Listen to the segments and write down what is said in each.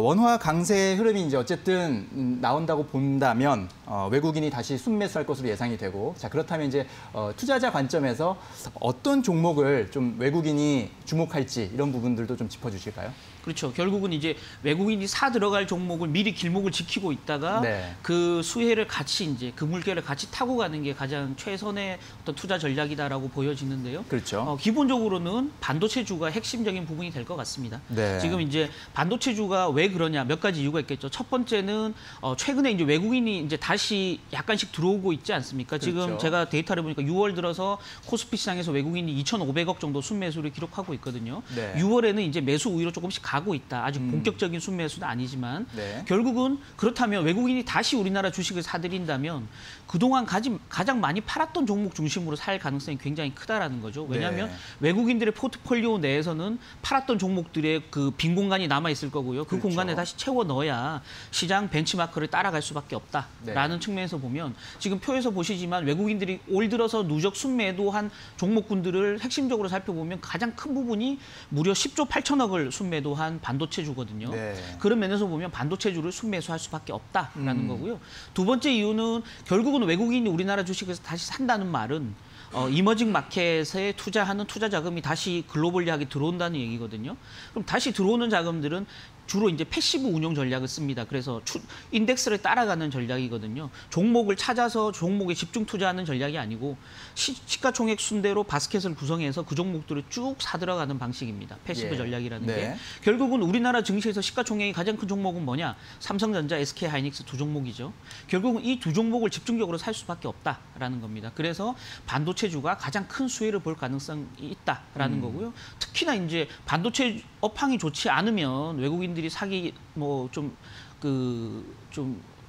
원화 강세의 흐름이 이제 어쨌든 나온다고 본다면 외국인이 다시 순매수할 것으로 예상이 되고, 자 그렇다면 이제 투자자 관점에서 어떤 종목을 좀 외국인이 주목할지 이런 부분들도 좀 짚어주실까요? 그렇죠. 결국은 이제 외국인이 사 들어갈 종목을 미리 길목을 지키고 있다가 네. 그 수혜를 같이 이제 그 물결을 같이 타고 가는 게 가장 최선의 어떤 투자 전략이다라고 보여지는데요. 그렇죠. 기본적으로는 반도체주가 핵심적인 부분이 될 것 같습니다. 네. 지금 이제 반도체주가 왜 그러냐 몇 가지 이유가 있겠죠. 첫 번째는 최근에 이제 외국인이 이제 다시 약간씩 들어오고 있지 않습니까? 그렇죠. 지금 제가 데이터를 보니까 6월 들어서 코스피 시장에서 외국인이 2,500억 정도 순매수를 기록하고 있거든요. 네. 6월에는 이제 매수 우위로 조금씩 가고 있다. 아직 본격적인 순매수는 아니지만 네. 결국은 그렇다면 외국인이 다시 우리나라 주식을 사들인다면 그동안 가장 많이 팔았던 종목 중심으로 살 가능성이 굉장히 크다라는 거죠. 왜냐하면 네. 외국인들의 포트폴리오 내에서는 팔았던 종목들의 그 빈 공간이 남아 있을 거고요. 그 그렇죠. 공간에 다시 채워 넣어야 시장 벤치마크를 따라갈 수밖에 없다라는 네. 측면에서 보면 지금 표에서 보시지만 외국인들이 올 들어서 누적 순매도한 종목군들을 핵심적으로 살펴보면 가장 큰 부분이 무려 10조 8천억을 순매도한 반도체주거든요. 네. 그런 면에서 보면 반도체주를 순매수할 수밖에 없다라는 거고요. 두 번째 이유는 결국은 외국인이 우리나라 주식에서 다시 산다는 말은 이머징 마켓에 투자하는 투자 자금이 다시 글로벌리하게 들어온다는 얘기거든요. 그럼 다시 들어오는 자금들은 주로 이제 패시브 운용 전략을 씁니다. 그래서 인덱스를 따라가는 전략이거든요. 종목을 찾아서 종목에 집중 투자하는 전략이 아니고 시가총액 순대로 바스켓을 구성해서 그 종목들을 쭉 사들어가는 방식입니다. 패시브 예. 전략이라는 네. 게. 결국은 우리나라 증시에서 시가총액이 가장 큰 종목은 뭐냐? 삼성전자, SK하이닉스 두 종목이죠. 결국은 이 두 종목을 집중적으로 살 수밖에 없다라는 겁니다. 그래서 반도체주가 가장 큰 수혜를 볼 가능성이 있다라는 거고요. 특히나 이제 반도체 업황이 좋지 않으면 외국인들이 사기 좀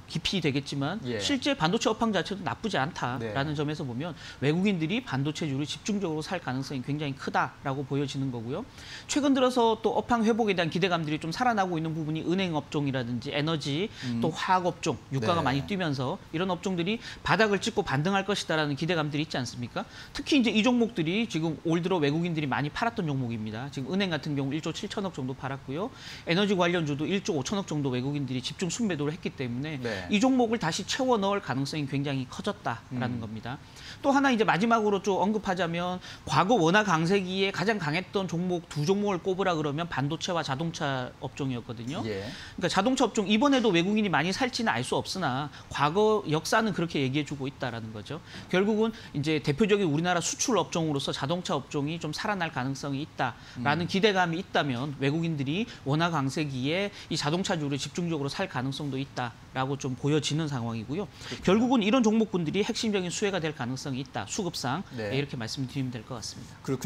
깊이 되겠지만 예. 실제 반도체 업황 자체도 나쁘지 않다라는 네. 점에서 보면 외국인들이 반도체주를 집중적으로 살 가능성이 굉장히 크다라고 보여지는 거고요. 최근 들어서 또 업황 회복에 대한 기대감들이 좀 살아나고 있는 부분이 은행 업종이라든지 에너지 또 화학 업종, 유가가 네. 많이 뛰면서 이런 업종들이 바닥을 찍고 반등할 것이다라는 기대감들이 있지 않습니까? 특히 이제 이 종목들이 지금 올 들어 외국인들이 많이 팔았던 종목입니다. 지금 은행 같은 경우 1조 7천억 정도 팔았고요. 에너지 관련주도 1조 5천억 정도 외국인들이 집중 순매도를 했기 때문에 네. 이 종목을 다시 채워 넣을 가능성이 굉장히 커졌다라는 겁니다. 또 하나 이제 마지막으로 좀 언급하자면 과거 원화 강세기에 가장 강했던 종목 두 종목을 꼽으라 그러면 반도체와 자동차 업종이었거든요. 예. 그러니까 자동차 업종 이번에도 외국인이 많이 살지는 알 수 없으나 과거 역사는 그렇게 얘기해주고 있다라는 거죠. 결국은 이제 대표적인 우리나라 수출 업종으로서 자동차 업종이 좀 살아날 가능성이 있다라는 기대감이 있다면 외국인들이 원화 강세기에 이 자동차주를 집중적으로 살 가능성도 있다라고 좀 보여지는 상황이고요. 그렇구나. 결국은 이런 종목군들이 핵심적인 수혜가 될 가능성이 있다. 수급상 네. 이렇게 말씀드리면 될 것 같습니다. 그렇군요.